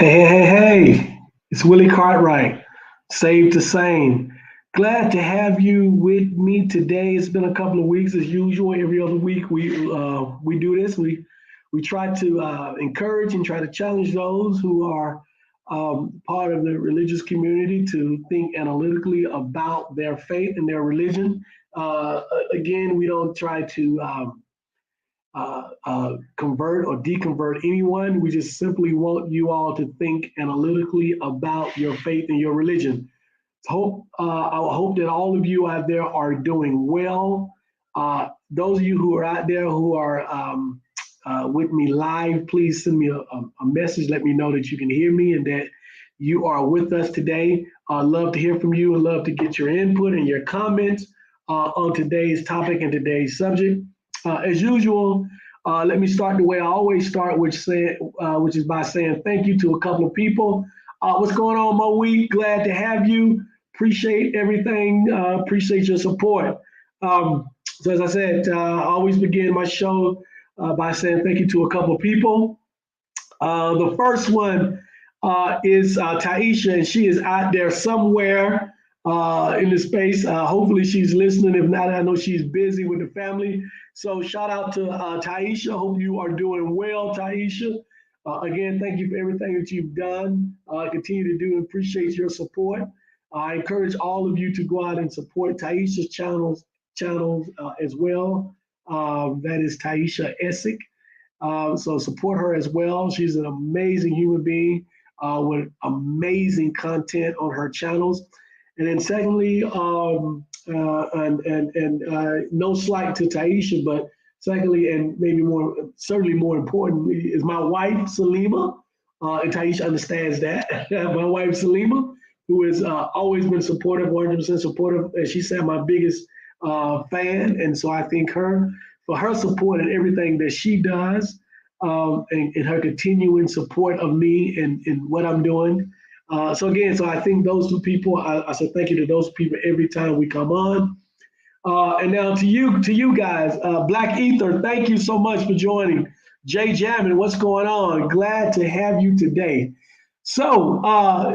Hey. It's Willie Cartwright, Save to Sane. Glad to have you with me today. It's been a couple of weeks as usual. Every other week we do this. We try to encourage and try to challenge those who are part of the religious community to think analytically about their faith and their religion. Again, we don't try to convert or deconvert anyone. We just simply want you all to think analytically about your faith and your religion. I hope that all of you out there are doing well. Those of you who are out there who are with me live, please send me a message. Let me know that you can hear me and that you are with us today. I love to hear from you and love to get your input and your comments on today's topic and today's subject. As usual, let me start the way I always start, which is by saying thank you to a couple of people. What's going on, Mo Week? Glad to have you. Appreciate everything. Appreciate your support. So as I said, I always begin my show by saying thank you to a couple of people. The first one is Taisha, and she is out there somewhere in the space. Hopefully, she's listening. If not, I know she's busy with the family. So, shout out to Taisha. Hope you are doing well, Taisha. Again, thank you for everything that you've done. Continue to do. Appreciate your support. I encourage all of you to go out and support Taisha's channels as well. That is Taisha Essick. So support her as well. She's an amazing human being with amazing content on her channels. And then secondly, no slight to Taisha, but secondly, and maybe certainly more important, is my wife Salima. And Taisha understands that. My wife Salima, who has always been supportive, 100% supportive, as she said, my biggest fan. And so I thank her for her support and everything that she does, and her continuing support of me and what I'm doing. So I think those two people, I said thank you to those people every time we come on. And now to you guys, Black Ether, thank you so much for joining. Jay Jammin, what's going on? Glad to have you today. So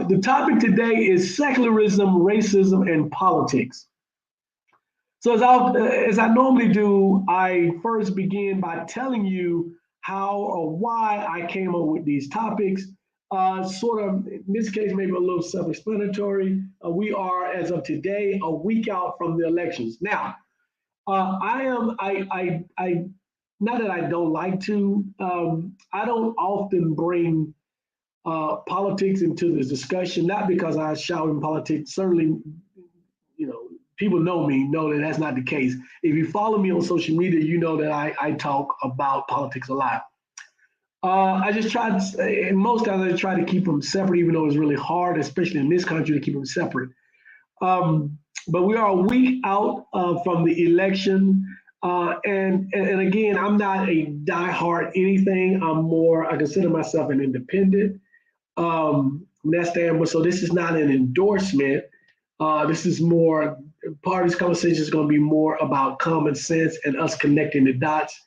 the topic today is secularism, racism, and politics. So as I normally do, I first begin by telling you how or why I came up with these topics. Sort of, in this case, maybe a little self-explanatory. We are, as of today, a week out from the elections. Now, not that I don't like to, I don't often bring politics into this discussion, not because I shout in politics. Certainly, people know me, know that that's not the case. If you follow me on social media, you know that I talk about politics a lot. I just try to, and most times I try to keep them separate, even though it's really hard, especially in this country, to keep them separate. But we are a week out from the election. And again, I'm not a diehard anything. I consider myself an independent. From that standpoint, so this is not an endorsement. This is more, part of this conversation is going to be more about common sense and us connecting the dots,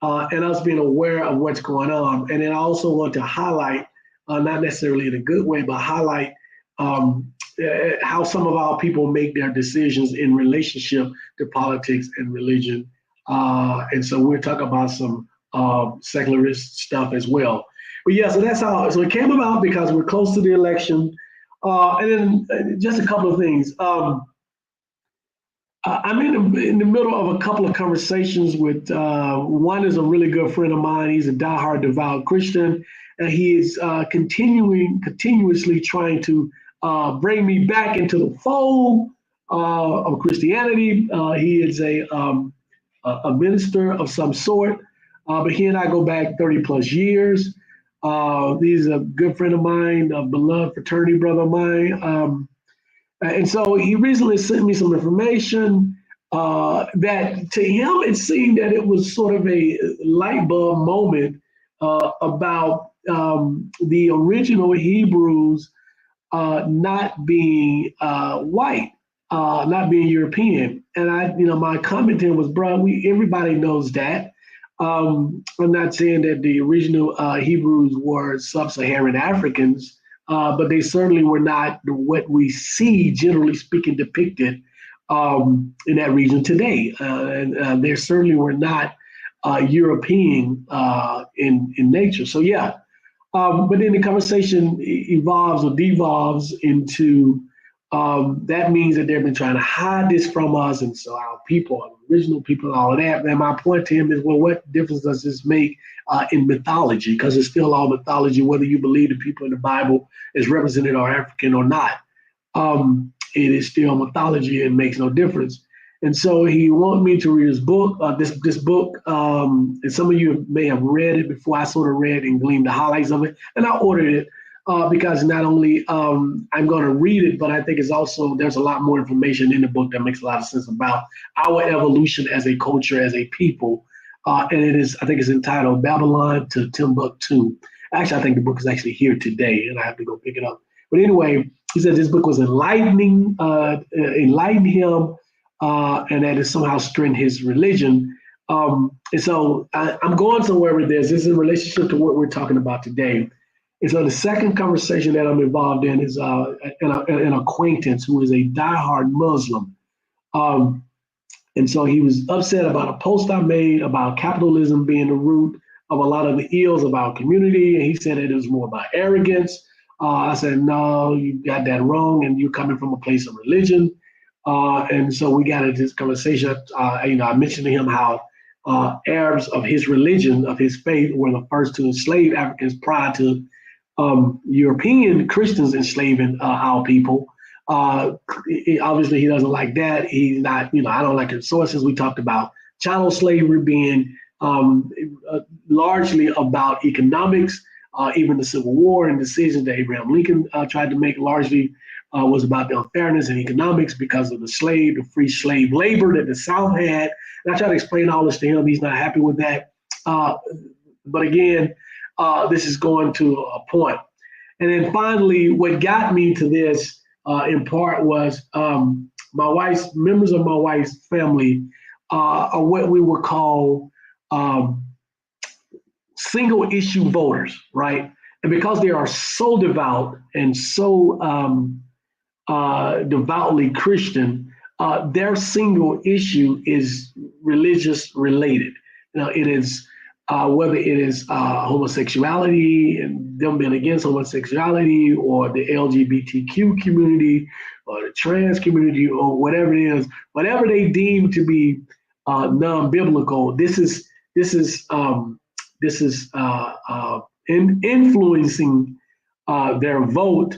and us being aware of what's going on. And then I also want to highlight, not necessarily in a good way, but highlight how some of our people make their decisions in relationship to politics and religion. And so we'll talk about some secularist stuff as well. But yeah, so that's how, so it came about because we're close to the election. And then just a couple of things. I'm in the middle of a couple of conversations with one is a really good friend of mine. He's a diehard devout Christian, and he is continuously trying to bring me back into the fold of Christianity. He is a minister of some sort, but he and I go back 30 plus years. He's a good friend of mine, a beloved fraternity brother of mine. And so he recently sent me some information that to him it seemed that it was sort of a light bulb moment about the original Hebrews not being white, not being European. And my comment to him was, bro, everybody knows that. I'm not saying that the original Hebrews were sub-Saharan Africans, but they certainly were not what we see, generally speaking, depicted in that region today. And they certainly were not European in nature. So yeah, but then the conversation evolves or devolves into that means that they've been trying to hide this from us. And so our people, our original people, all of that. And my point to him is, well, what difference does this make in mythology? Because it's still all mythology, whether you believe the people in the Bible is represented are African or not. It is still mythology and makes no difference. And so he wanted me to read his book. This book, and some of you may have read it before. I sort of read and gleaned the highlights of it, and I ordered it because not only I'm going to read it, but I think it's also there's a lot more information in the book that makes a lot of sense about our evolution as a culture, as a people. And it is, I think, it's entitled "Babylon to Timbuktu." Actually, I think the book is actually here today, and I have to go pick it up. But anyway, he said this book was enlightened him, and that it somehow strengthened his religion. And so I'm going somewhere with this. This is in relationship to what we're talking about today. And so the second conversation that I'm involved in is an acquaintance who is a diehard Muslim. Um, and so he was upset about a post I made about capitalism being the root of a lot of the ills of our community. And he said it was more about arrogance. I said, no, you got that wrong, and you're coming from a place of religion. And so we got into this conversation. I mentioned to him how Arabs of his religion, of his faith, were the first to enslave Africans prior to European Christians enslaving our people. Obviously, he doesn't like that. He's not, I don't like his sources. We talked about chattel slavery being largely about economics. Even the Civil War and decisions that Abraham Lincoln tried to make largely was about the unfairness in economics because of the free slave labor that the South had. And I try to explain all this to him. He's not happy with that. But again, this is going to a point. And then finally, what got me to this in part was members of my wife's family are what we would call single issue voters, right? And because they are so devout and so devoutly Christian, their single issue is religious related. It is whether it is homosexuality and them being against homosexuality, or the LGBTQ community, or the trans community, or whatever it is, whatever they deem to be non-biblical. This is influencing their vote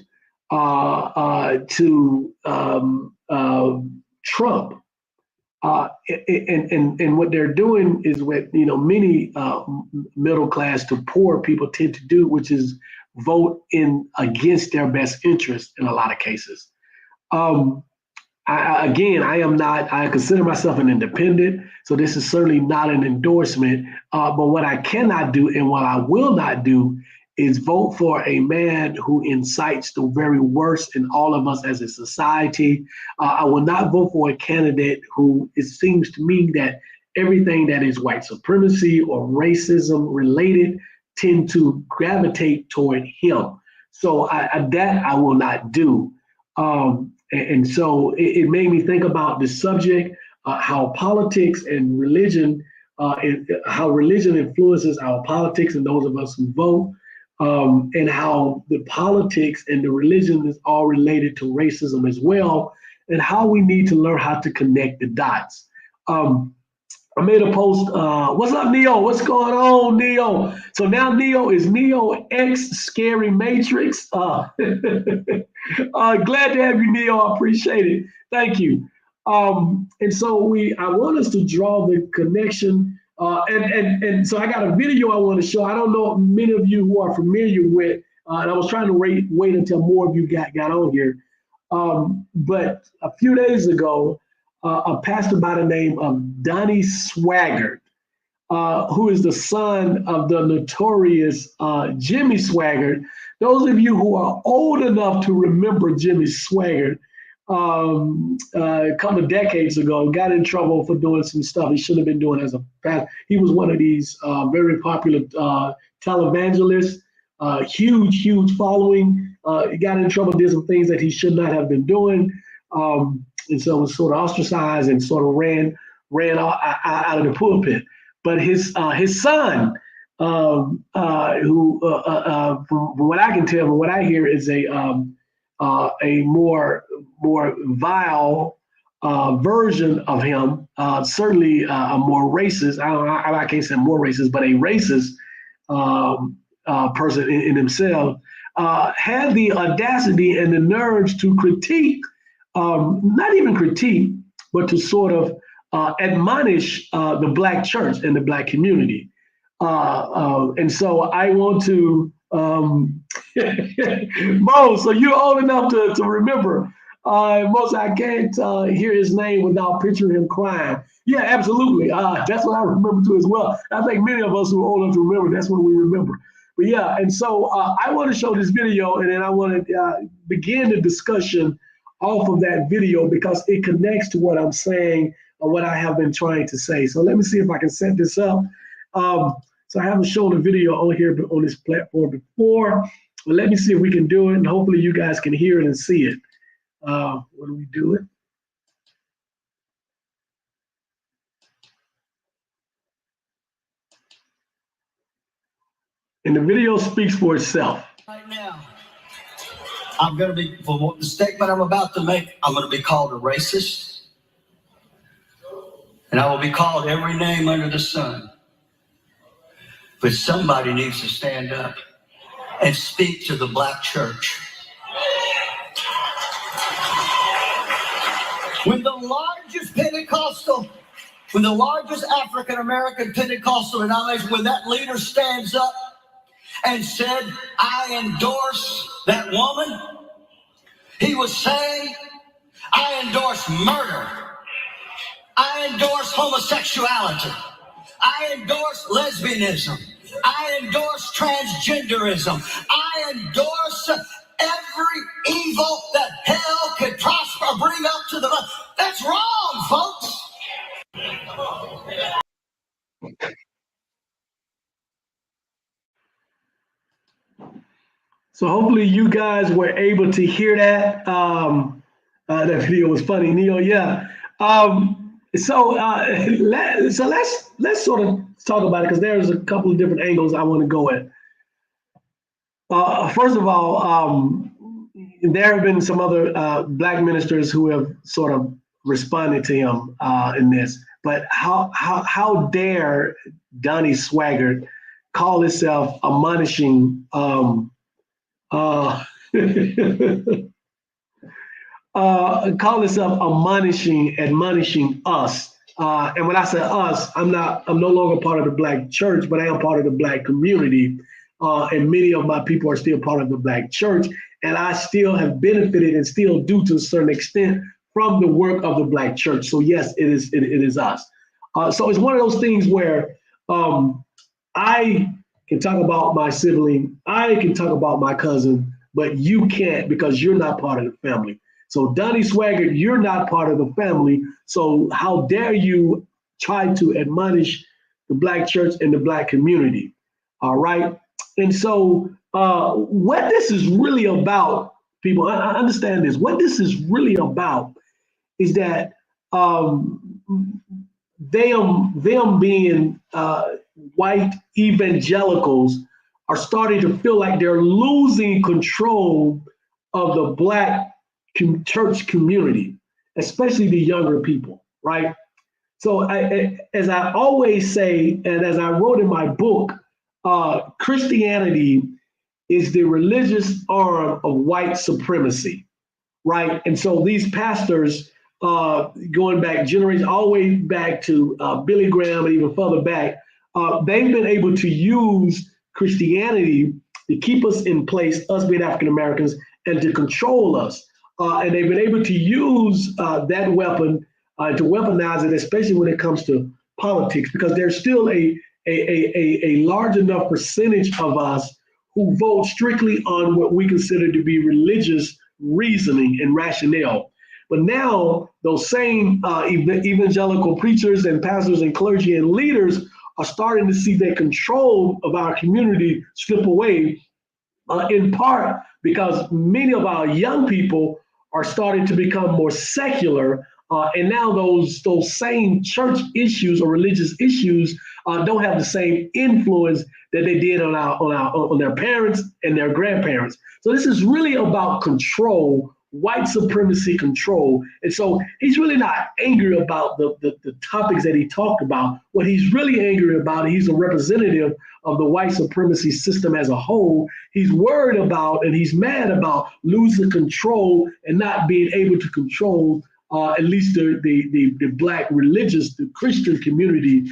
to Trump. And what they're doing is what many middle class to poor people tend to do, which is vote in against their best interest in a lot of cases. I consider myself an independent, so this is certainly not an endorsement. But what I cannot do and what I will not do is vote for a man who incites the very worst in all of us as a society. I will not vote for a candidate who, it seems to me that everything that is white supremacy or racism related tend to gravitate toward him. So that I will not do. And so it made me think about the subject, how politics and religion, how religion influences our politics and those of us who vote, and how the politics and the religion is all related to racism as well, and how we need to learn how to connect the dots. I made a post. What's up, Neo? What's going on, Neo? So now Neo is Neo X Scary Matrix. Glad to have you, Neo. I appreciate it. Thank you. And so I want us to draw the connection. And so I got a video I want to show. I don't know many of you who are familiar with, and I was trying to wait until more of you got on here. But a few days ago, a pastor by the name of Donnie Swaggart, who is the son of the notorious Jimmy Swaggart. Those of you who are old enough to remember Jimmy Swaggart, a couple of decades ago, got in trouble for doing some stuff he shouldn't have been doing as a pastor. He was one of these very popular televangelists, huge following. He got in trouble, did some things that he should not have been doing, and so was sort of ostracized and sort of ran out of the pulpit. But his son, who from what I can tell, from what I hear, is a more vile version of him. Certainly a more racist. I can't say more racist, but a racist person in himself. Had the audacity and the nerves to critique, not even critique, but to sort of admonish the Black church and the Black community. And so I want to, Mo, so you're old enough to remember. Most I can't hear his name without picturing him crying. Yeah, absolutely. That's what I remember too as well. I think many of us who are old enough to remember, that's what we remember. But yeah, and so I want to show this video, and then I want to begin the discussion off of that video because it connects to what I'm saying or what I have been trying to say. So let me see if I can set this up. So I haven't shown a video on here on this platform before, but let me see if we can do it, and hopefully you guys can hear it and see it. When we do it. And the video speaks for itself. Right now, I'm going to be, for the statement I'm about to make, I'm going to be called a racist. And I will be called every name under the sun. But somebody needs to stand up and speak to the Black church. When the largest African-American Pentecostal denomination, when that leader stands up and said, I endorse that woman, he was saying, I endorse murder. I endorse homosexuality. I endorse lesbianism. I endorse transgenderism. I endorse every evil that hell could prosper, bring up to the... That's wrong, folks. So hopefully you guys were able to hear that. That video was funny, Neil. Yeah. So let's sort of talk about it because there's a couple of different angles I want to go at. First of all, there have been some other Black ministers who have sort of responded to him in this. But how dare Donnie Swaggart call himself admonishing call himself admonishing us. And when I say us, I'm no longer part of the Black church, but I am part of the Black community. And many of my people are still part of the Black church. And I still have benefited and still do to a certain extent from the work of the Black church. So yes, it is us. So it's one of those things where I can talk about my sibling, I can talk about my cousin, but you can't because you're not part of the family. So Donnie Swaggart, you're not part of the family. So how dare you try to admonish the Black church and the Black community? All right. And so what this is really about, people, I understand this. What this is really about is that them being white evangelicals are starting to feel like they're losing control of the Black church community, especially the younger people, right? So as I always say, and as I wrote in my book, Christianity is the religious arm of white supremacy, right? And so these pastors, going back generations, all the way back to Billy Graham and even further back, they've been able to use Christianity to keep us in place, us being African Americans, and to control us. And they've been able to use that weapon to weaponize it, especially when it comes to politics, because there's still a large enough percentage of us who vote strictly on what we consider to be religious reasoning and rationale. But now those same evangelical preachers and pastors and clergy and leaders are starting to see their control of our community slip away, in part because many of our young people are starting to become more secular. And now those same church issues or religious issues don't have the same influence that they did on their parents and their grandparents. So this is really about control, white supremacy control. And so he's really not angry about the topics that he talked about. What he's really angry about, he's a representative of the white supremacy system as a whole. He's worried about and he's mad about losing control and not being able to control at least the Black religious, the Christian community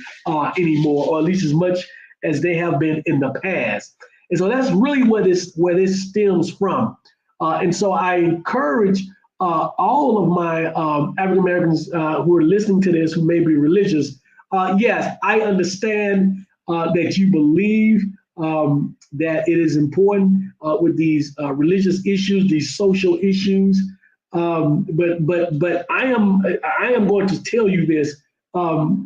anymore, or at least as much as they have been in the past. And so that's really where this stems from. And so I encourage all of my African Americans who are listening to this, who may be religious. Yes, I understand that you believe that it is important with these religious issues, these social issues. But I am going to tell you this: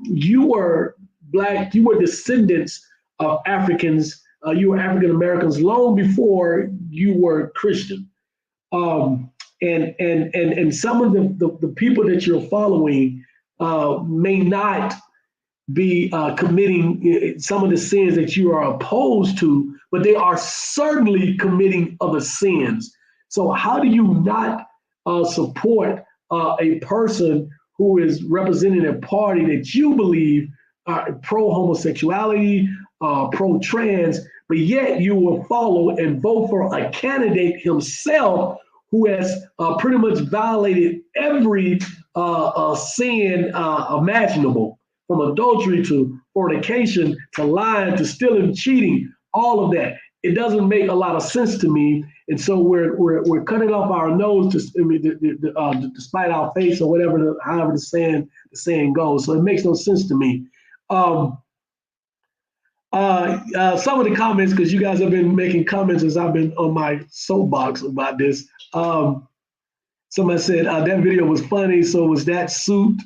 you were Black, you were descendants of Africans, you were African Americans long before you were Christian. And some of the people that you're following may not be committing some of the sins that you are opposed to, but they are certainly committing other sins. So how do you not support a person who is representing a party that you believe pro-homosexuality, pro-trans, but yet you will follow and vote for a candidate himself who has pretty much violated every sin imaginable, from adultery to fornication to lying to stealing, cheating, all of that. It doesn't make a lot of sense to me, and so we're cutting off our nose to spite our face, or whatever, however the saying goes. So it makes no sense to me. Some of the comments, because you guys have been making comments as I've been on my soapbox about this. Somebody said that video was funny. So was that suit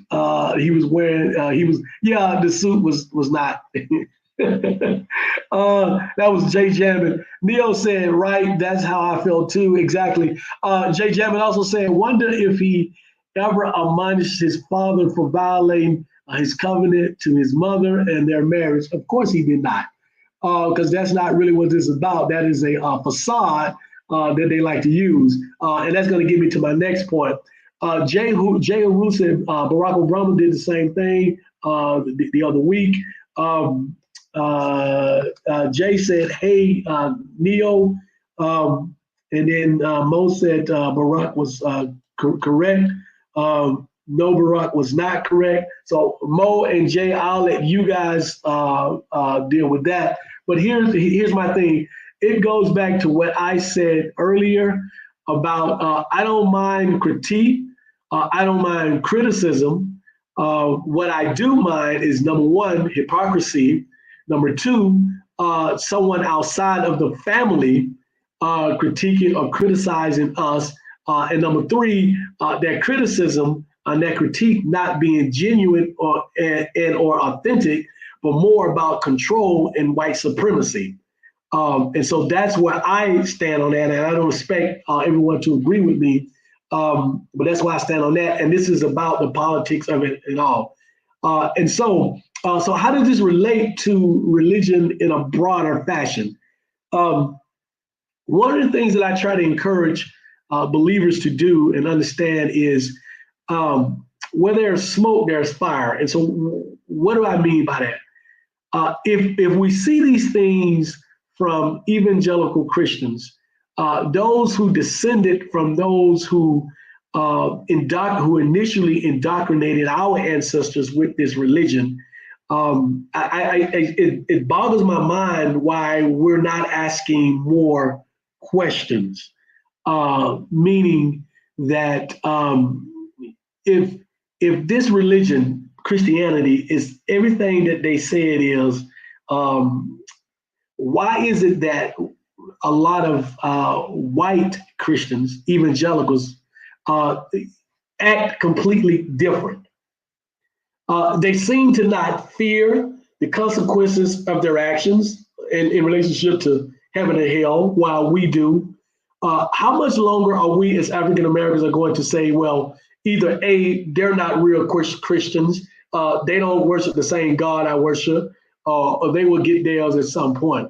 he was wearing? The suit was not. That was Jay Jamin. Neo said, right, that's how I felt too. Exactly. Jay Jamin also said, wonder if he ever admonished his father for violating his covenant to his mother and their marriage. Of course he did not, because that's not really what this is about. That is a facade that they like to use. And that's going to get me to my next point. Jay Aru said Barack Obama did the same thing the other week. Jay said, hey, Neo. And then Mo said Barack was correct. No, Barack was not correct. So Mo and Jay, I'll let you guys deal with that. But here's my thing. It goes back to what I said earlier about I don't mind critique. I don't mind criticism. What I do mind is, number one, hypocrisy. Number two, someone outside of the family critiquing or criticizing us. And number three, that criticism and that critique not being genuine or authentic, but more about control and white supremacy. And so that's where I stand on that. And I don't expect everyone to agree with me, but that's why I stand on that. And this is about the politics of it and all. And so how does this relate to religion in a broader fashion? One of the things that I try to encourage believers to do and understand is where there's smoke, there's fire. And so what do I mean by that? If we see these things from evangelical Christians, those who descended from those who initially indoctrinated our ancestors with this religion, it boggles my mind why we're not asking more questions, meaning that if this religion, Christianity, is everything that they say it is, why is it that a lot of white Christians, evangelicals, act completely different. They seem to not fear the consequences of their actions in relationship to heaven and hell, while we do. How much longer are we as African Americans are going to say, well, either A, they're not real Christians, they don't worship the same God I worship, or they will get theirs at some point.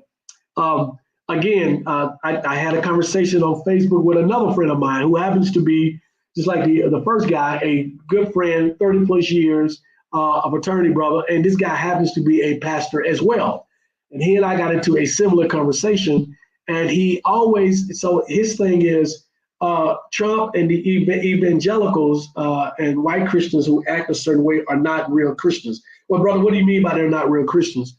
Again, I had a conversation on Facebook with another friend of mine who happens to be, just like the first guy, a good friend, 30 plus years, a fraternity brother, and this guy happens to be a pastor as well. And he and I got into a similar conversation, and he always, so his thing is Trump and the evangelicals and white Christians who act a certain way are not real Christians. Well, brother, what do you mean by they're not real Christians?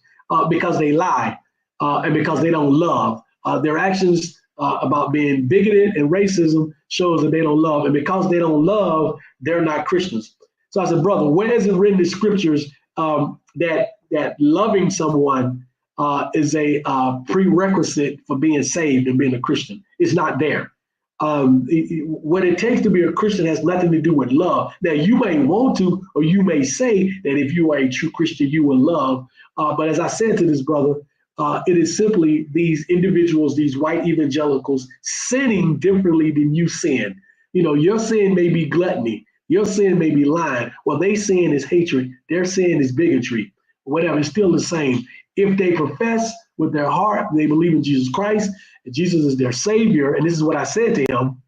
Because they lie and because they don't love. Their actions about being bigoted and racism shows that they don't love. And because they don't love, they're not Christians. So I said, brother, where is it written in scriptures that loving someone is a prerequisite for being saved and being a Christian? It's not there. What it takes to be a Christian has nothing to do with love. Now, you may want to, or you may say that if you are a true Christian, you will love. But as I said to this brother, it is simply these individuals, these white evangelicals, sinning differently than you sin. You know, your sin may be gluttony. Your sin may be lying. Well, they sin is hatred. Their sin is bigotry. Whatever, it's still the same. If they profess with their heart, they believe in Jesus Christ, and Jesus is their Savior, and this is what I said to him,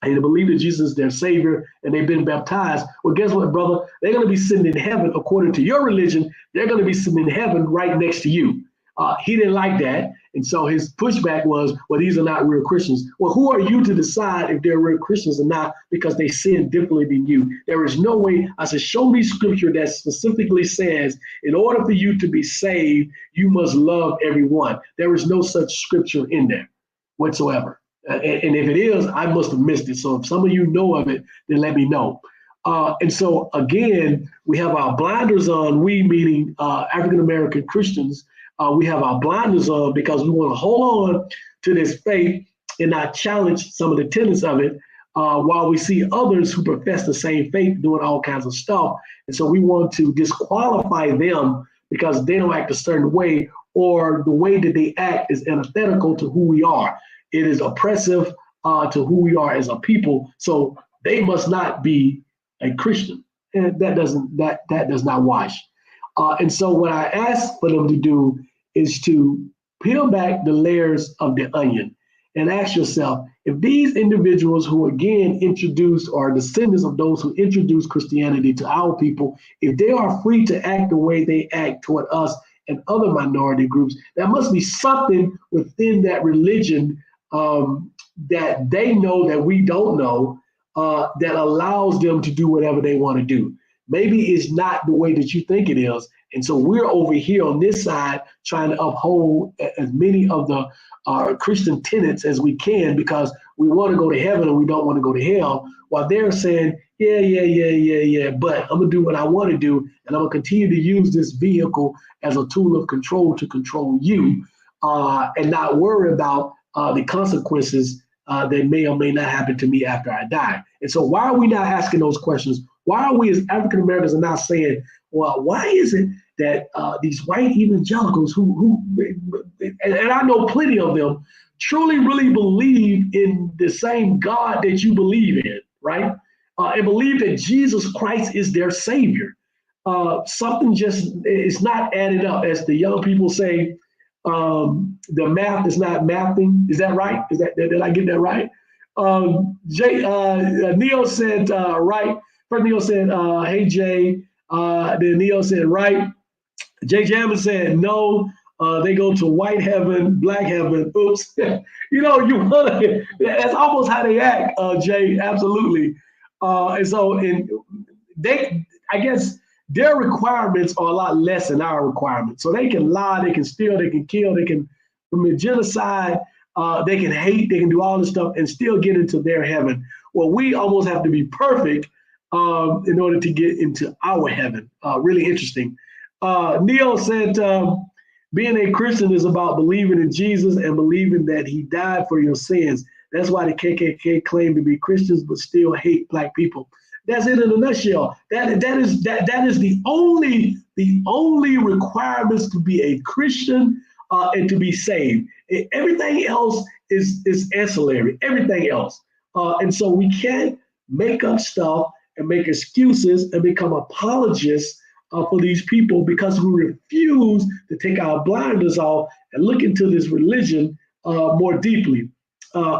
and they believe that Jesus is their Savior, and they've been baptized, well, guess what, brother? They're going to be sitting in heaven according to your religion. They're going to be sitting in heaven right next to you. He didn't like that. And so his pushback was, well, these are not real Christians. Well, who are you to decide if they're real Christians or not because they sin differently than you? There is no way. I said, show me scripture that specifically says, in order for you to be saved, you must love everyone. There is no such scripture in there whatsoever. And if it is, I must have missed it. So if some of you know of it, then let me know. And so, again, we have our blinders on, we meaning African-American Christians. We have our blinders on because we want to hold on to this faith and not challenge some of the tenets of it, while we see others who profess the same faith doing all kinds of stuff. And so we want to disqualify them because they don't act a certain way, or the way that they act is antithetical to who we are. It is oppressive to who we are as a people. So they must not be a Christian. And that does not wash. And so what I ask for them to do is to peel back the layers of the onion and ask yourself, if these individuals who again introduced, or descendants of those who introduced Christianity to our people, if they are free to act the way they act toward us and other minority groups, there must be something within that religion that they know that we don't know, that allows them to do whatever they want to do. Maybe it's not the way that you think it is. And so we're over here on this side trying to uphold as many of the Christian tenets as we can, because we want to go to heaven and we don't want to go to hell, while they're saying, yeah, but I'm going to do what I want to do, and I'm going to continue to use this vehicle as a tool of control to control you, and not worry about the consequences that may or may not happen to me after I die. And so why are we not asking those questions? Why are we as African Americans are not saying, well, why is it that these white evangelicals who and I know plenty of them, truly really believe in the same God that you believe in, right? And believe that Jesus Christ is their Savior. Something just is not added up, as the young people say. The math is not mathing. Is that right? Did I get that right? Neil said right. First Neil said, hey Jay. Then Neil said right. Jay Jammin said no. They go to white heaven, black heaven. Oops. You know, that's almost how they act, Jay. Absolutely. And so I guess their requirements are a lot less than our requirements. So they can lie, they can steal, they can kill, they can commit genocide, they can hate, they can do all this stuff and still get into their heaven. Well, we almost have to be perfect in order to get into our heaven. Really interesting. Neil said, being a Christian is about believing in Jesus and believing that he died for your sins. That's why the KKK claim to be Christians, but still hate black people. That's it in a nutshell. That is the only requirements to be a Christian and to be saved. Everything else is ancillary. Everything else, and so we can't make up stuff and make excuses and become apologists for these people because we refuse to take our blinders off and look into this religion more deeply.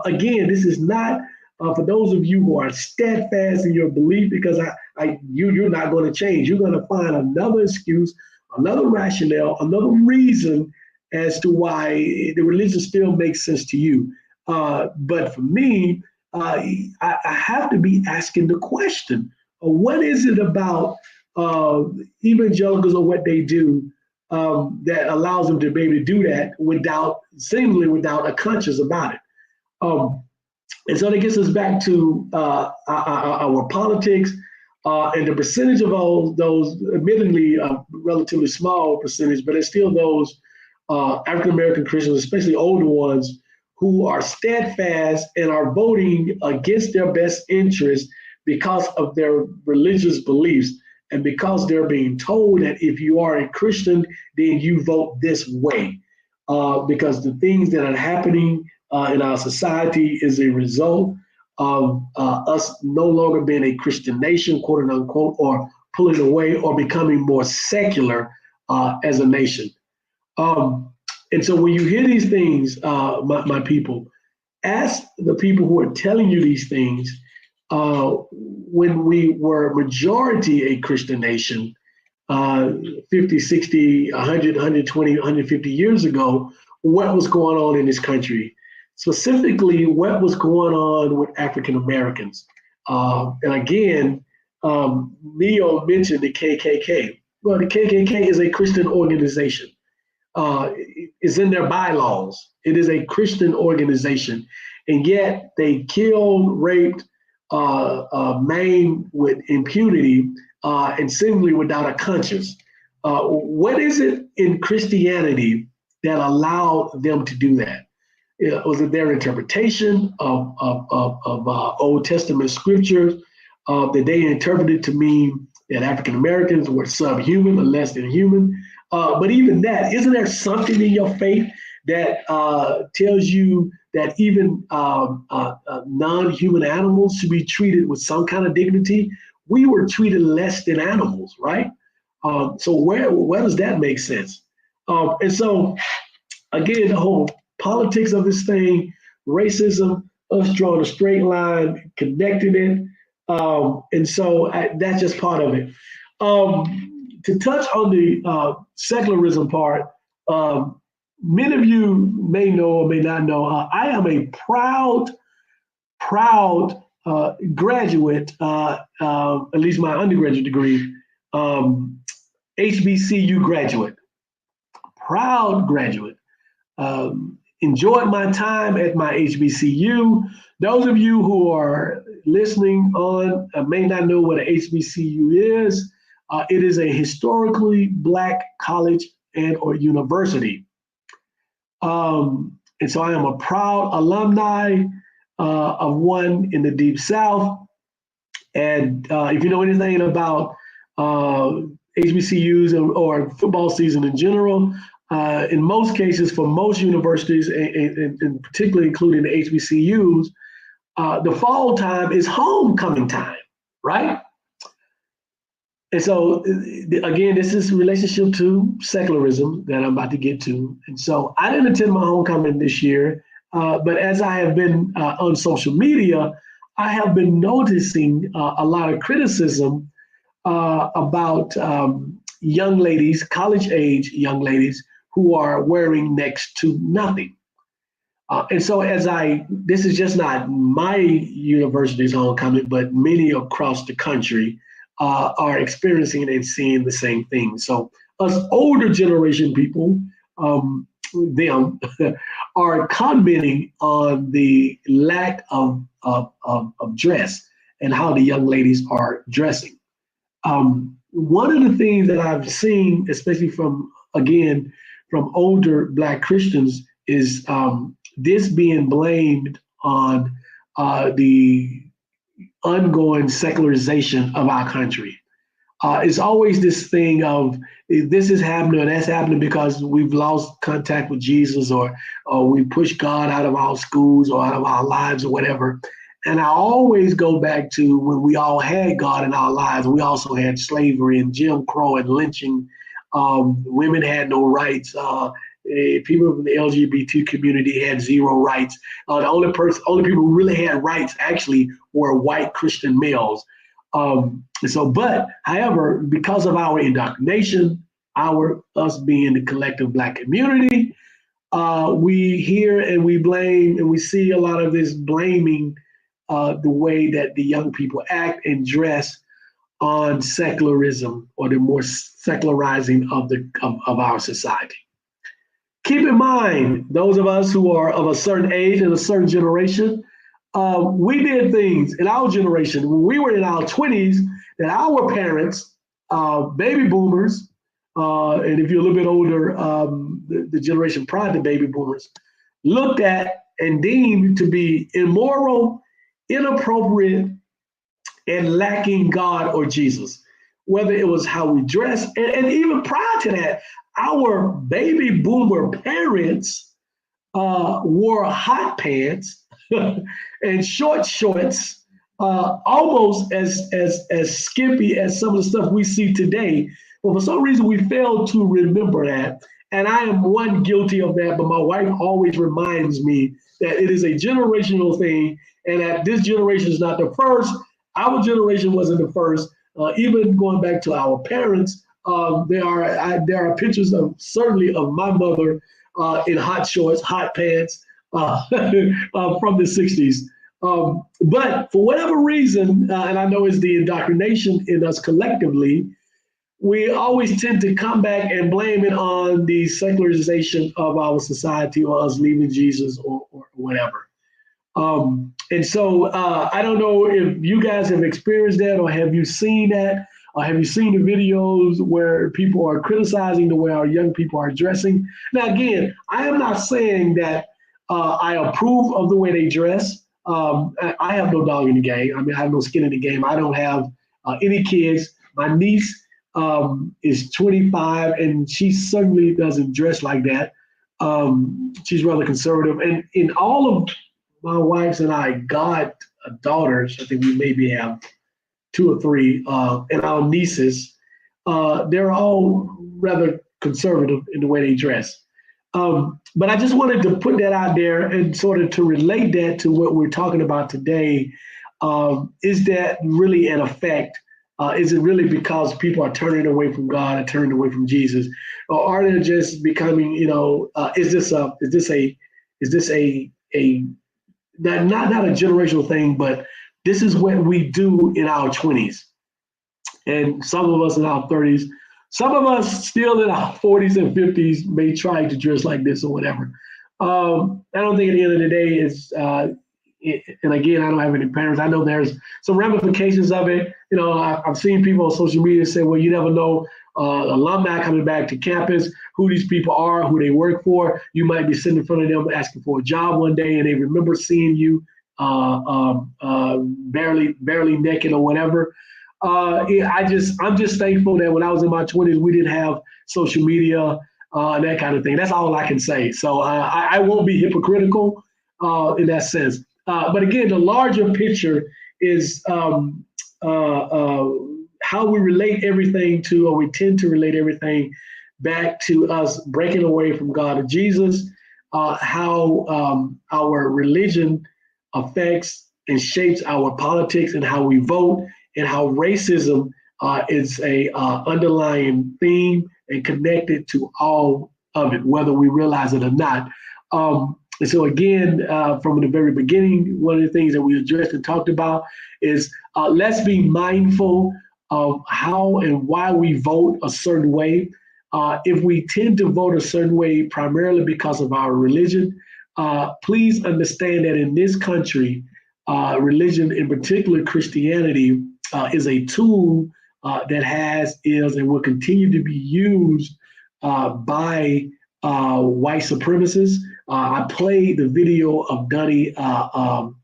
Again, this is not for those of you who are steadfast in your belief, because you're not going to change. You're going to find another excuse, another rationale, another reason as to why the religion still makes sense to you. But for me, I have to be asking the question: what is it about evangelicals or what they do that allows them to be able to do that seemingly without a conscience about it? Um, and so that gets us back to our politics and the percentage of all those, admittedly a relatively small percentage, but it's still those African American Christians, especially older ones, who are steadfast and are voting against their best interest because of their religious beliefs and because they're being told that if you are a Christian, then you vote this way. Because the things that are happening in our society is a result of us no longer being a Christian nation, quote unquote, or pulling away or becoming more secular as a nation. And so when you hear these things, my people, ask the people who are telling you these things, when we were majority a Christian nation, 50, 60, 100, 120, 150 years ago, what was going on in this country? Specifically, what was going on with African Americans? And again, Neo mentioned the KKK. Well, the KKK is a Christian organization. It's in their bylaws. It is a Christian organization. And yet they killed, raped, maimed with impunity and seemingly without a conscience. What is it in Christianity that allowed them to do that? Was it their interpretation of Old Testament scriptures that they interpreted to mean that African Americans were subhuman or less than human? But even that, isn't there something in your faith that tells you that even non-human animals should be treated with some kind of dignity? We were treated less than animals, right? So where does that make sense? And so, again, the whole politics of this thing, racism, us drawing a straight line, connecting it. And so that's just part of it. To touch on the secularism part, many of you may know or may not know, I am a proud graduate, at least my undergraduate degree, HBCU graduate, proud graduate. Enjoyed my time at my HBCU. Those of you who are listening on may not know what an HBCU is. It is a historically Black college and or university. And so I am a proud alumni of one in the Deep South. And if you know anything about HBCUs or football season in general, in most cases, for most universities, and particularly including the HBCUs, the fall time is homecoming time, right? And so, again, this is relationship to secularism that I'm about to get to. And so I didn't attend my homecoming this year, but as I have been on social media, I have been noticing a lot of criticism about young ladies, college age young ladies, who are wearing next to nothing. And so this is just not my university's homecoming, but many across the country are experiencing and seeing the same thing. So us older generation people, them, are commenting on the lack of dress and how the young ladies are dressing. One of the things that I've seen, especially from older Black Christians, is this being blamed on the ongoing secularization of our country. It's always this thing of this is happening or that's happening because we've lost contact with Jesus, or we push God out of our schools or out of our lives or whatever. And I always go back to when we all had God in our lives. We also had slavery and Jim Crow and lynching. Women had no rights. People from the LGBT community had zero rights. Only people who really had rights actually were white Christian males. However, because of our indoctrination, us being the collective Black community, we hear and we blame and we see a lot of this blaming the way that the young people act and dress on secularism, or the more secularizing of our society. Keep in mind, those of us who are of a certain age and a certain generation, we did things in our generation when we were in our 20s that our parents, baby boomers, and if you're a little bit older, the generation prior to baby boomers, looked at and deemed to be immoral, inappropriate, and lacking God or Jesus. Whether it was how we dress, and even prior to that, our baby boomer parents wore hot pants and short shorts, almost as skimpy as some of the stuff we see today. But for some reason, we fail to remember that. And I am one guilty of that, but my wife always reminds me that it is a generational thing, and that this generation is not the first. Our generation wasn't the first. Even going back to our parents, there are pictures of certainly of my mother in hot shorts, hot pants from the 60s. But for whatever reason, and I know it's the indoctrination in us collectively, we always tend to come back and blame it on the secularization of our society, or us leaving Jesus, or whatever. And so I don't know if you guys have experienced that, or have you seen that, or have you seen the videos where people are criticizing the way our young people are dressing? Now, again, I am not saying that I approve of the way they dress. I have no dog in the game. I mean, I have no skin in the game. I don't have any kids. My niece is 25, and she certainly doesn't dress like that. She's rather conservative. And in all of my wife's and I got daughters, I think we maybe have two or three, and our nieces, they're all rather conservative in the way they dress. But I just wanted to put that out there and sort of to relate that to what we're talking about today. Is that really an effect? Is it really because people are turning away from God and turning away from Jesus, or are they just becoming, is this a not a generational thing, but this is what we do in our 20s, and some of us in our 30s, some of us still in our 40s and 50s may try to dress like this or whatever. I don't think at the end of the day and again, I don't have any parents. I know there's some ramifications of it. I've seen people on social media say, well, you never know, alumni coming back to campus, who these people are, who they work for. You might be sitting in front of them asking for a job one day, and they remember seeing you barely naked or whatever. I'm just thankful that when I was in my 20s, we didn't have social media and that kind of thing. That's all I can say. So I won't be hypocritical in that sense. But again, the larger picture is how we relate everything to, or we tend to relate everything back to us breaking away from God and Jesus, how our religion affects and shapes our politics and how we vote, and how racism is a underlying theme and connected to all of it, whether we realize it or not. And so again, from the very beginning, one of the things that we addressed and talked about is let's be mindful of how and why we vote a certain way. If we tend to vote a certain way primarily because of our religion, please understand that in this country, religion, in particular Christianity, is a tool that is and will continue to be used by white supremacists. I played the video of Donnie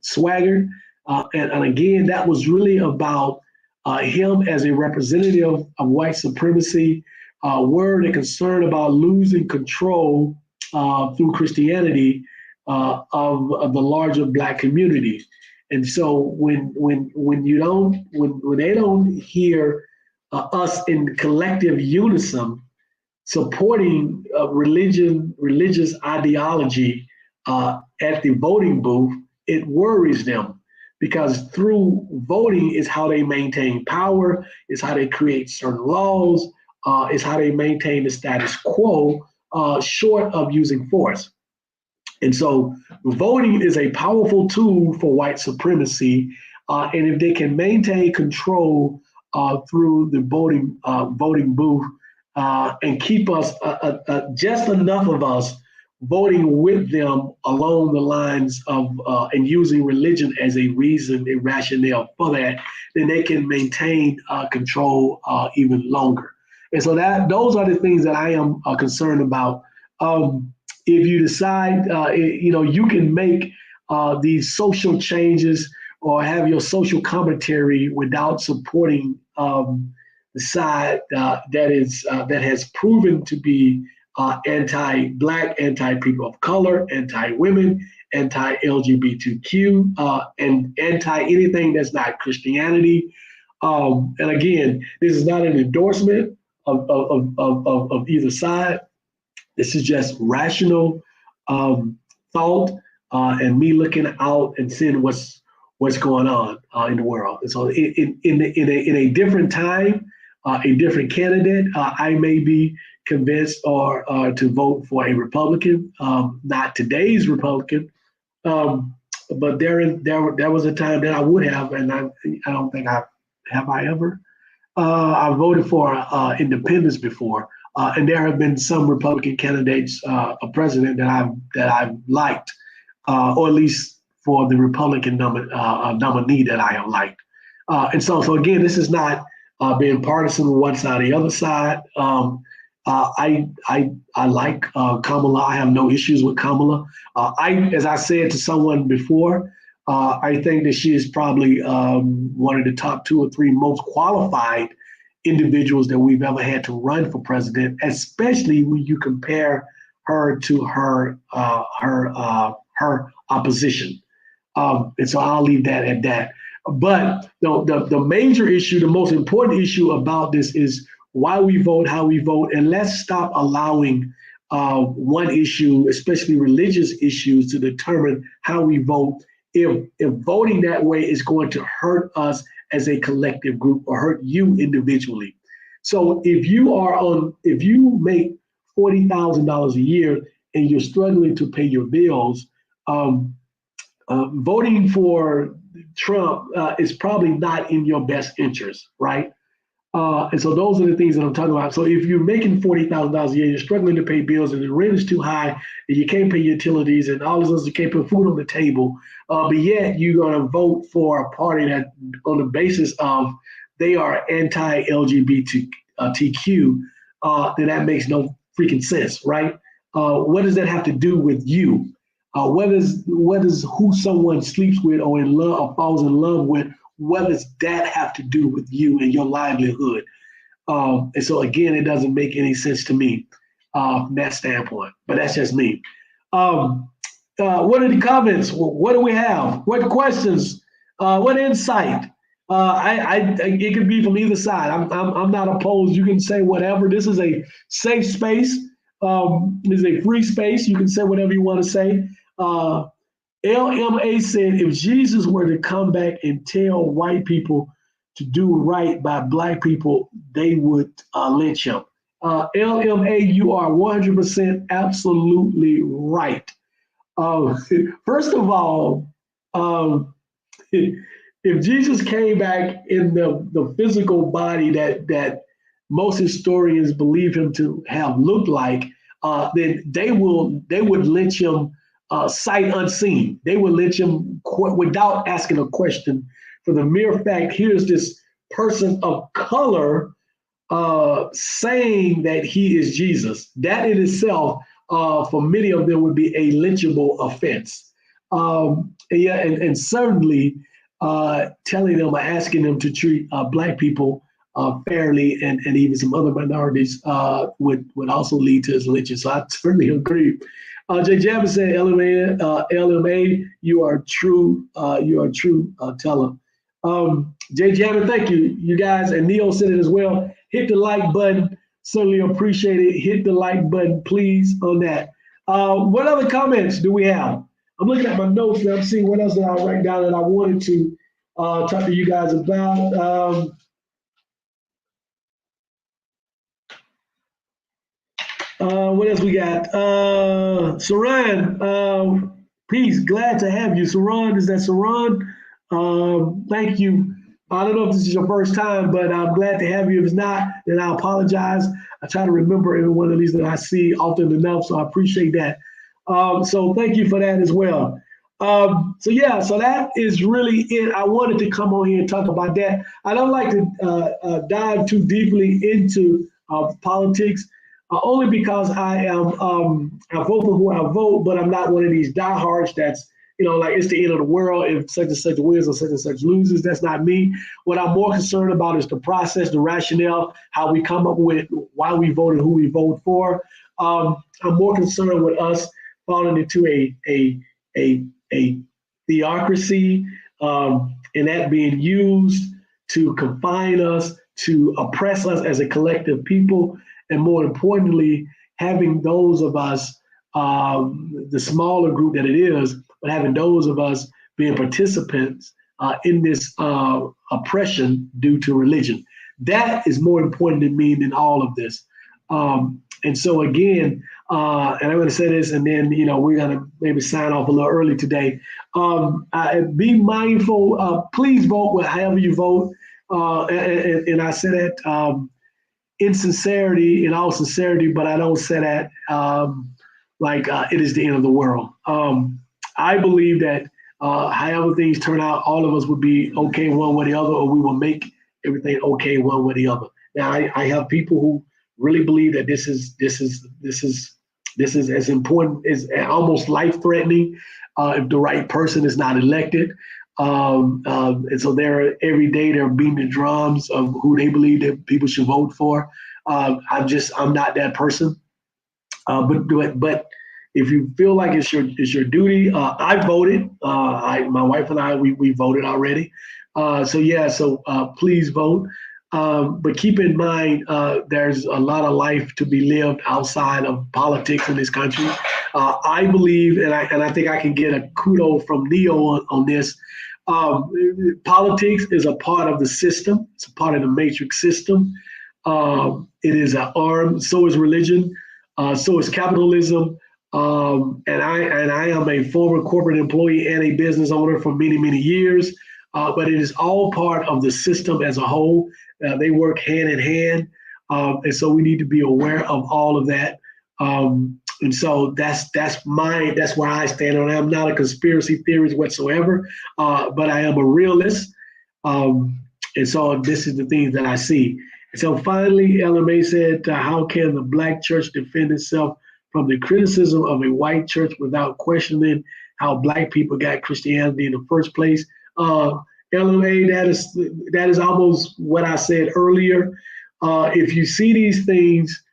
Swagger, And again, that was really about him as a representative of white supremacy, worried and concerned about losing control through Christianity of the larger Black communities. And so when they don't hear us in collective unison supporting religious ideology at the voting booth, it worries them because through voting is how they maintain power, is how they create certain laws, is how they maintain the status quo, short of using force. And so voting is a powerful tool for white supremacy. And if they can maintain control through the voting booth and keep us, just enough of us voting with them along the lines of and using religion as a reason, a rationale for that, then they can maintain control even longer. And so those are the things that I am concerned about. If you decide, you can make these social changes or have your social commentary without supporting the side that has proven to be anti-Black, anti-people of color, anti-women, anti-LGBTQ, and anti-anything that's not Christianity. And again, this is not an endorsement of either side. This is just rational thought and me looking out and seeing what's going on in the world. And so, in a different time, a different candidate, I may be convinced or to vote for a Republican, not today's Republican, but there was a time that I would have, and I don't think I ever. I voted for independence before. And there have been some Republican candidates, a president that I've liked, or at least for the Republican nominee that I have liked. And so again, this is not being partisan on one side or the other side. I like Kamala. I have no issues with Kamala. As I said to someone before, I think that she is probably one of the top 2 or 3 most qualified individuals that we've ever had to run for president, especially when you compare her to her opposition. And so I'll leave that at that. But the major issue, the most important issue about this is why we vote, how we vote, and let's stop allowing one issue, especially religious issues, to determine how we vote. If voting that way is going to hurt us as a collective group or hurt you individually. So if you make $40,000 a year and you're struggling to pay your bills, voting for Trump is probably not in your best interest, right? And so those are the things that I'm talking about. So if you're making $40,000 a year, you're struggling to pay bills and the rent is too high and you can't pay utilities and all this other, you can't put food on the table, but yet you're going to vote for a party that on the basis of they are anti-LGBTQ, then that makes no freaking sense, right? What does that have to do with you? What is who someone sleeps with or in love or falls in love with? What does that have to do with you and your livelihood? And so again, it doesn't make any sense to me from that standpoint. But that's just me. What are the comments? What do we have? What questions? What insight? It could be from either side. I'm not opposed. You can say whatever. This is a safe space. This is a free space. You can say whatever you want to say. LMA said, if Jesus were to come back and tell white people to do right by Black people, they would lynch him. LMA, you are 100% absolutely right. First of all, if Jesus came back in the physical body that most historians believe him to have looked like, then they would lynch him sight unseen. They would lynch him without asking a question for the mere fact, here's this person of color saying that he is Jesus. That in itself, for many of them, would be a lynchable offense. And certainly, telling them or asking them to treat Black people fairly and even some other minorities would also lead to his lynching. So I certainly agree. Jay Javin said, LMA, you are true. You are true teller. Jay Javin, thank you. You guys, and Neil said it as well. Hit the like button. Certainly appreciate it. Hit the like button, please, on that. What other comments do we have? I'm looking at my notes and I'm seeing what else that I write down that I wanted to talk to you guys about. What else we got? Saran, peace. Glad to have you. Saran, is that Saran? Thank you. I don't know if this is your first time, but I'm glad to have you. If it's not, then I apologize. I try to remember every one of these that I see often enough, so I appreciate that. So thank you for that as well. So that is really it. I wanted to come on here and talk about that. I don't like to dive too deeply into politics, only because I vote for who I vote, but I'm not one of these diehards that's, like it's the end of the world if such and such wins or such and such loses. That's not me. What I'm more concerned about is the process, the rationale, how we come up with why we voted, who we vote for. I'm more concerned with us falling into a theocracy, and that being used to confine us, to oppress us as a collective people, and more importantly, having those of us, the smaller group that it is, but having those of us being participants in this oppression due to religion. That is more important to me than all of this. And so again, and I'm going to say this, and then we're going to maybe sign off a little early today. Be mindful. Please vote with however you vote. And I say that in sincerity, in all sincerity, but I don't say that like it is the end of the world. I believe that however things turn out, all of us would be okay one way or the other, or we will make everything okay one way or the other. Now, I have people who really believe that this is as important, as almost life-threatening if the right person is not elected. And so every day they're beating the drums of who they believe that people should vote for. I'm not that person. But if you feel like it's your duty, I voted. My wife and I, we voted already. So please vote. But keep in mind, there's a lot of life to be lived outside of politics in this country. I believe, and I think I can get a kudo from Neo on this. Politics is a part of the system. It's a part of the matrix system. It is an arm. So is religion. So is capitalism. And I am a former corporate employee and a business owner for many, many years. But it is all part of the system as a whole. They work hand in hand. And so we need to be aware of all of that. And so that's where I stand on it. I'm not a conspiracy theorist whatsoever, but I am a realist. And so this is the things that I see. And so finally, LMA said, how can the Black church defend itself from the criticism of a white church without questioning how Black people got Christianity in the first place? LMA, that is almost what I said earlier. If you see these things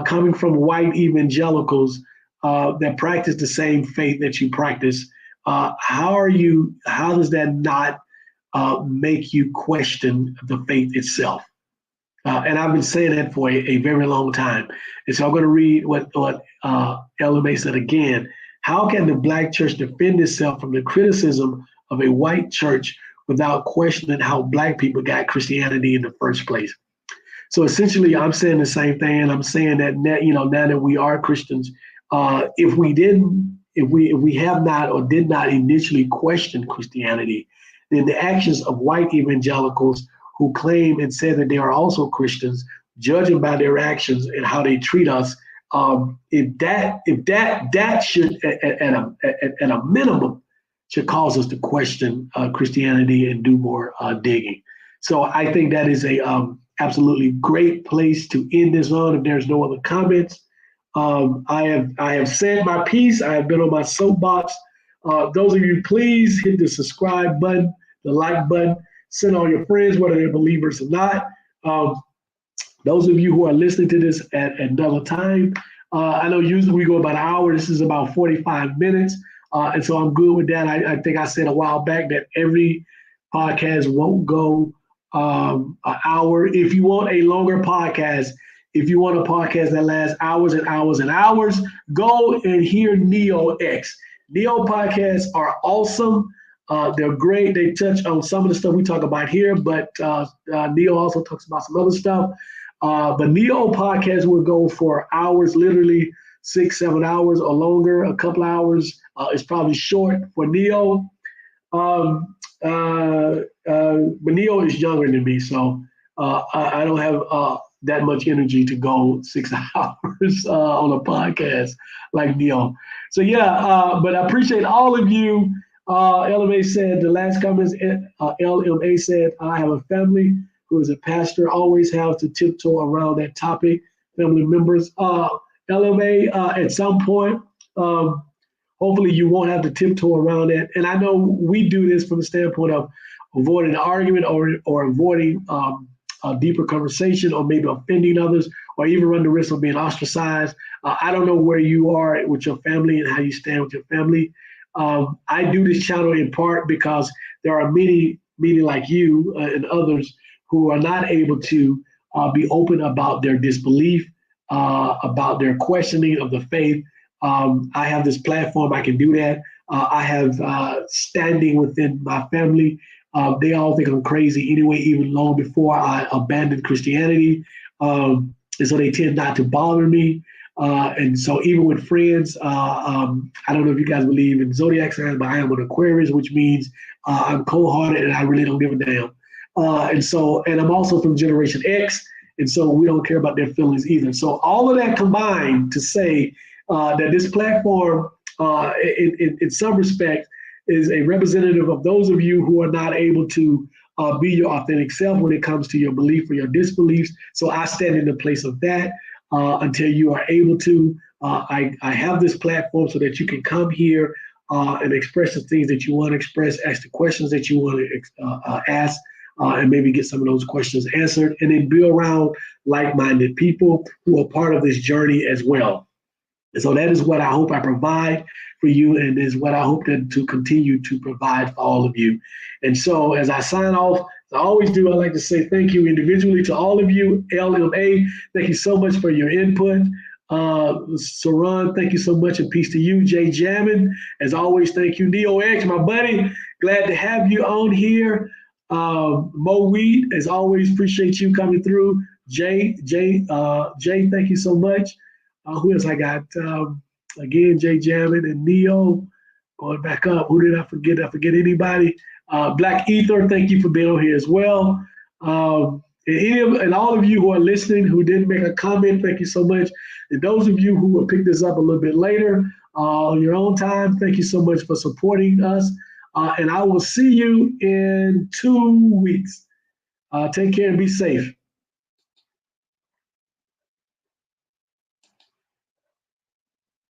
coming from white evangelicals that practice the same faith that you practice, how does that not make you question the faith itself? And I've been saying that for a very long time. And so I'm going to read what LMA said again. How can the Black church defend itself from the criticism of a white church without questioning how Black people got Christianity in the first place? So essentially, I'm saying the same thing. And I'm saying that now that we are Christians, if we have not or did not initially question Christianity, then the actions of white evangelicals who claim and say that they are also Christians, judging by their actions and how they treat us, if that should at a minimum should cause us to question Christianity and do more digging. So I think that is a absolutely great place to end this on. If there's no other comments, I have said my piece. I have been on my soapbox. Those of you, please hit the subscribe button. the like button. Send all your friends, whether they're believers or not. Um, those of you who are listening to this at another time, I know usually we go about an hour. This is about 45 minutes. And so I'm good with that. I think I said a while back that every podcast won't go an hour. If you want a longer podcast, if you want a podcast that lasts hours and hours and hours, go and hear Neo X. Neo podcasts are awesome. They're great. They touch on some of the stuff we talk about here, but Neo also talks about some other stuff. But Neo podcast will go for hours, literally 6, 7 hours or longer. A couple hours is probably short for Neo. But Neo is younger than me, so I don't have that much energy to go 6 hours on a podcast like Neo. So yeah, but I appreciate all of you. LMA said the last comments. LMA said I have a family who is a pastor. Always have to tiptoe around that topic. Family members. LMA at some point. Hopefully you won't have to tiptoe around it. And I know we do this from the standpoint of avoiding an argument or avoiding a deeper conversation or maybe offending others or even run the risk of being ostracized. I don't know where you are with your family and how you stand with your family. I do this channel in part because there are many like you and others who are not able to be open about their disbelief, about their questioning of the faith. I have this platform. I can do that. I have standing within my family. They all think I'm crazy anyway, even long before I abandoned Christianity. And so they tend not to bother me. And so even with friends, I don't know if you guys believe in zodiac signs, but I am an Aquarius, which means I'm cold-hearted and I really don't give a damn. And I'm also from Generation X, and so we don't care about their feelings either. So all of that combined to say that this platform, in some respect, is a representative of those of you who are not able to be your authentic self when it comes to your belief or your disbeliefs. So I stand in the place of that until you are able to. I have this platform so that you can come here and express the things that you want to express, ask the questions that you want to ask, and maybe get some of those questions answered, and then be around like-minded people who are part of this journey as well. And so that is what I hope I provide for you, and is what I hope to continue to provide for all of you. And so as I sign off, as I always do, I'd like to say thank you individually to all of you. LMA, thank you so much for your input. Saran, thank you so much, and peace to you. Jay Jammin, as always, thank you. Neo X, my buddy, glad to have you on here. Mo Weed, as always, appreciate you coming through. Jay, thank you so much. Who else I got? Again, Jay Jammin and Neo. Going back up. Who did I forget? Did I forget anybody? Black Ether, thank you for being on here as well. And all of you who are listening who didn't make a comment, thank you so much. And those of you who will pick this up a little bit later on your own time, thank you so much for supporting us. And I will see you in 2 weeks. Take care and be safe.